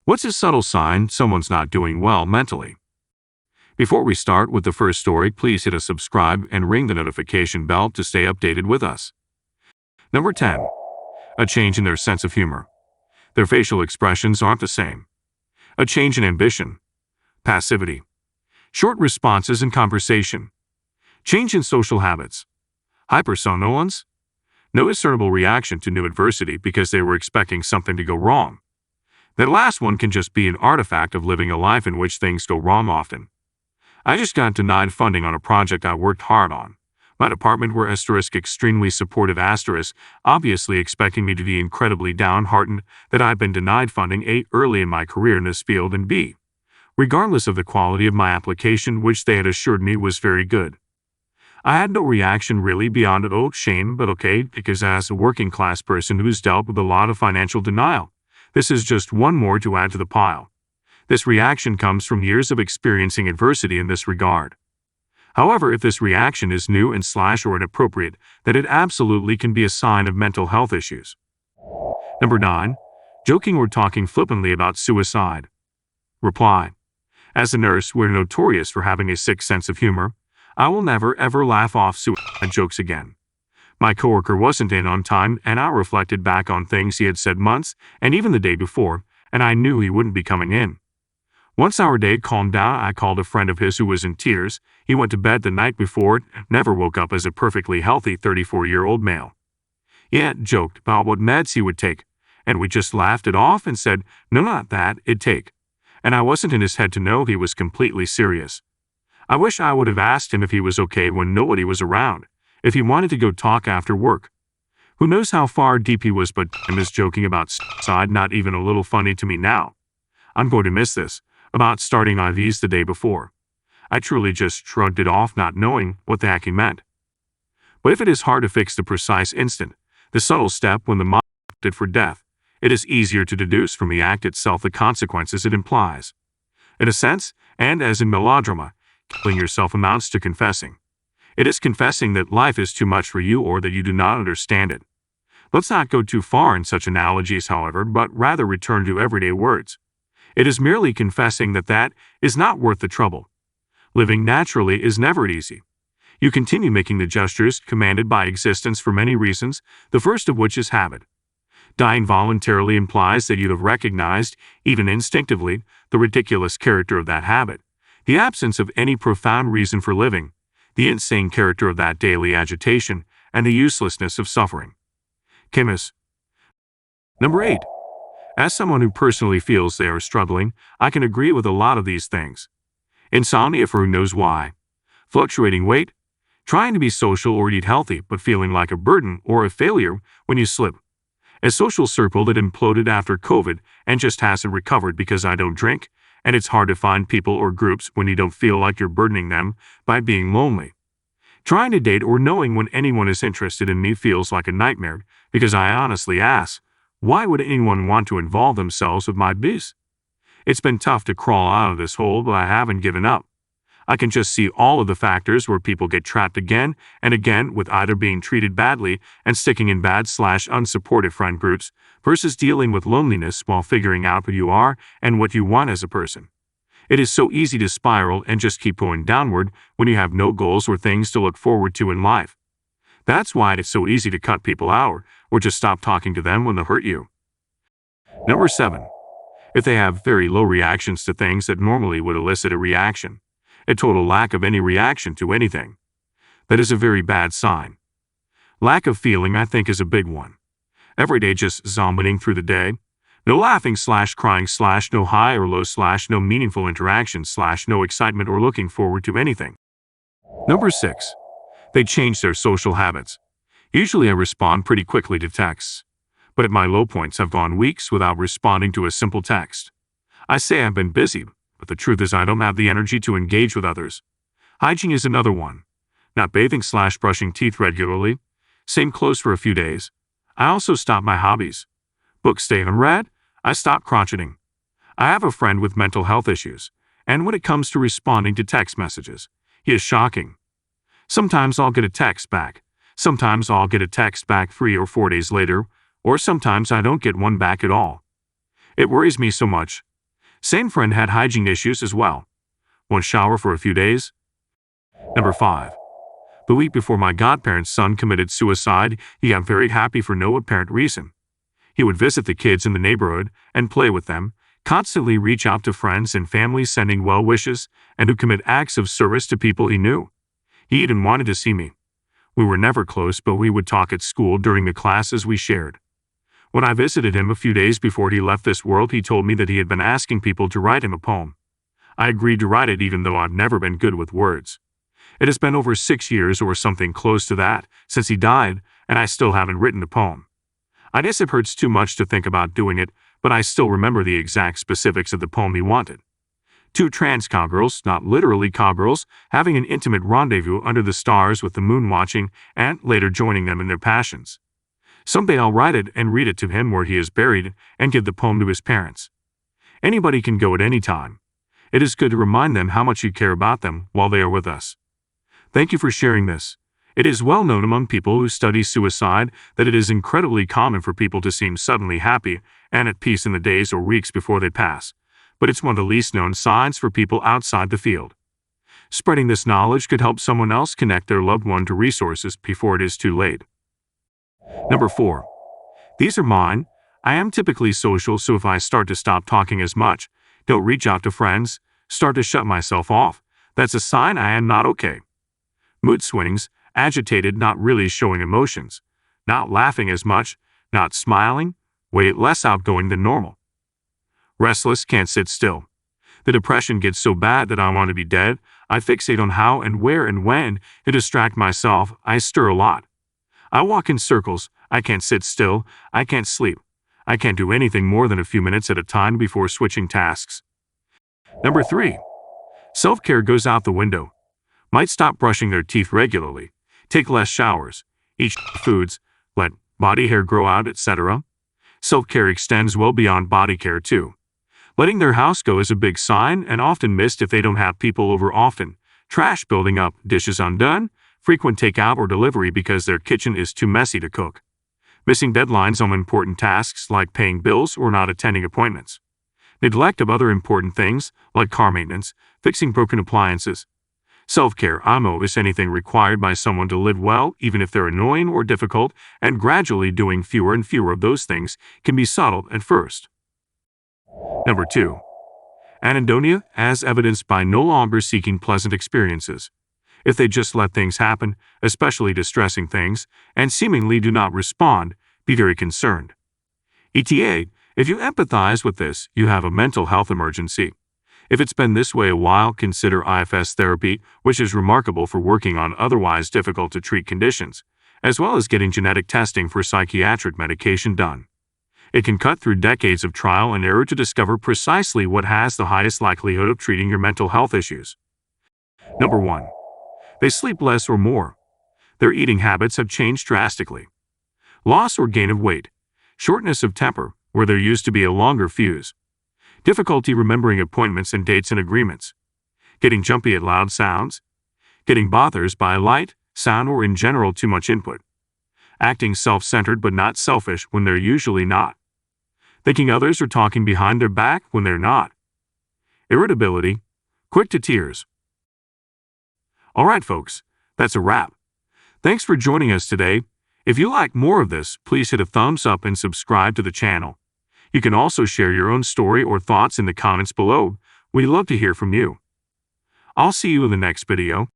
What's a subtle sign someone's not doing well mentally? Before we start with the first story, please hit a subscribe and ring the notification bell to stay updated with us. Number 10. A change in their sense of humor. Their facial expressions aren't the same. A change in ambition, passivity, short responses in conversation, change in social habits, hypersomnolence, no discernible reaction to new adversity because they were expecting something to go wrong. That last one can just be an artifact of living a life in which things go wrong often. I just got denied funding on a project I worked hard on. My department were extremely supportive obviously expecting me to be incredibly downhearted that I'd been denied funding A, early in my career in this field, and B, regardless of the quality of my application, which they had assured me was very good. I had no reaction really beyond shame, but okay, because as a working class person who's dealt with a lot of financial denial, this is just one more to add to the pile. This reaction comes from years of experiencing adversity in this regard. However, if this reaction is new and or inappropriate, then it absolutely can be a sign of mental health issues. Number 9. Joking or talking flippantly about suicide. Reply. As a nurse, we're notorious for having a sick sense of humor. I will never ever laugh off suicide jokes again. My coworker wasn't in on time, and I reflected back on things he had said months and even the day before, and I knew he wouldn't be coming in. Once our day calmed down, I called a friend of his who was in tears. He went to bed the night before, never woke up as a perfectly healthy 34-year-old male. He had joked about what meds he would take, and we just laughed it off and said, no, not that, it'd take. And I wasn't in his head to know he was completely serious. I wish I would have asked him if he was okay when nobody was around, if he wanted to go talk after work. Who knows how far deep he was, but him is joking about suicide not even a little funny to me now. I'm going to miss this, about starting IVs the day before. I truly just shrugged it off, not knowing what the heck he meant. But if it is hard to fix the precise instant, the subtle step when the mind opted for death, it is easier to deduce from the act itself the consequences it implies. In a sense, and as in melodrama, killing yourself amounts to confessing. It is confessing that life is too much for you or that you do not understand it. Let's not go too far in such analogies, however, but rather return to everyday words. It is merely confessing that is not worth the trouble. Living naturally is never easy. You continue making the gestures commanded by existence for many reasons, the first of which is habit. Dying voluntarily implies that you have recognized, even instinctively, the ridiculous character of that habit, the absence of any profound reason for living, the insane character of that daily agitation, and the uselessness of suffering. Chemist. Number 8. As someone who personally feels they are struggling, I can agree with a lot of these things. Insomnia for who knows why. Fluctuating weight. Trying to be social or eat healthy but feeling like a burden or a failure when you slip. A social circle that imploded after COVID and just hasn't recovered because I don't drink, and it's hard to find people or groups when you don't feel like you're burdening them by being lonely. Trying to date or knowing when anyone is interested in me feels like a nightmare because I honestly ask, why would anyone want to involve themselves with my biz? It's been tough to crawl out of this hole, but I haven't given up. I can just see all of the factors where people get trapped again and again with either being treated badly and sticking in bad/unsupportive friend groups versus dealing with loneliness while figuring out who you are and what you want as a person. It is so easy to spiral and just keep going downward when you have no goals or things to look forward to in life. That's why it's so easy to cut people out or just stop talking to them when they hurt you. Number 7. If they have very low reactions to things that normally would elicit a reaction, a total lack of any reaction to anything, that is a very bad sign. Lack of feeling, I think, is a big one. Every day just zombiting through the day. No laughing/crying/ no high or low/ no meaningful interaction/ no excitement or looking forward to anything. Number 6. They change their social habits. Usually I respond pretty quickly to texts, but at my low points I've gone weeks without responding to a simple text. I say I've been busy, but the truth is I don't have the energy to engage with others. Hygiene is another one. Not bathing/brushing teeth regularly. Same clothes for a few days. I also stop my hobbies. Books stay unread. I stop crotcheting. I have a friend with mental health issues, and when it comes to responding to text messages, he is shocking. Sometimes I'll get a text back. Sometimes I'll get a text back 3 or 4 days later, or sometimes I don't get one back at all. It worries me so much. Same friend had hygiene issues as well. Won't shower for a few days. Number 5. The week before my godparents' son committed suicide, he got very happy for no apparent reason. He would visit the kids in the neighborhood and play with them, constantly reach out to friends and family sending well wishes, and to commit acts of service to people he knew. He even wanted to see me. We were never close, but we would talk at school during the classes we shared. When I visited him a few days before he left this world, he told me that he had been asking people to write him a poem. I agreed to write it even though I've never been good with words. It has been over 6 years or something close to that since he died, and I still haven't written a poem. I guess it hurts too much to think about doing it, but I still remember the exact specifics of the poem he wanted. 2 trans cowgirls, not literally cowgirls, having an intimate rendezvous under the stars with the moon watching and later joining them in their passions. Someday I'll write it and read it to him where he is buried and give the poem to his parents. Anybody can go at any time. It is good to remind them how much you care about them while they are with us. Thank you for sharing this. It is well known among people who study suicide that it is incredibly common for people to seem suddenly happy and at peace in the days or weeks before they pass, but it's one of the least known signs for people outside the field. Spreading this knowledge could help someone else connect their loved one to resources before it is too late. Number 4. These are mine. I am typically social, so if I start to stop talking as much, don't reach out to friends, start to shut myself off, that's a sign I am not okay. Mood swings, agitated, not really showing emotions, not laughing as much, not smiling, way less outgoing than normal. Restless, can't sit still. The depression gets so bad that I want to be dead. I fixate on how and where and when to distract myself. I stir a lot. I walk in circles. I can't sit still. I can't sleep. I can't do anything more than a few minutes at a time before switching tasks. Number 3. Self-care goes out the window. Might stop brushing their teeth regularly, take less showers, eat foods, let body hair grow out, etc. Self-care extends well beyond body care too. Letting their house go is a big sign and often missed if they don't have people over often. Trash building up, dishes undone, frequent takeout or delivery because their kitchen is too messy to cook. Missing deadlines on important tasks like paying bills or not attending appointments. Neglect of other important things like car maintenance, fixing broken appliances. Self-care is anything required by someone to live well, even if they're annoying or difficult, and gradually doing fewer and fewer of those things can be subtle at first. Number 2. Anhedonia, as evidenced by no longer seeking pleasant experiences. If they just let things happen, especially distressing things, and seemingly do not respond, be very concerned. ETA, if you empathize with this, you have a mental health emergency. If it's been this way a while, consider IFS therapy, which is remarkable for working on otherwise difficult-to-treat conditions, as well as getting genetic testing for psychiatric medication done. It can cut through decades of trial and error to discover precisely what has the highest likelihood of treating your mental health issues. Number 1. They sleep less or more. Their eating habits have changed drastically. Loss or gain of weight. Shortness of temper, where there used to be a longer fuse. Difficulty remembering appointments and dates and agreements. Getting jumpy at loud sounds. Getting bothered by light, sound, or in general too much input. Acting self-centered but not selfish when they're usually not. Thinking others are talking behind their back when they're not. Irritability. Quick to tears. Alright folks, that's a wrap. Thanks for joining us today. If you like more of this, please hit a thumbs up and subscribe to the channel. You can also share your own story or thoughts in the comments below. We'd love to hear from you. I'll see you in the next video.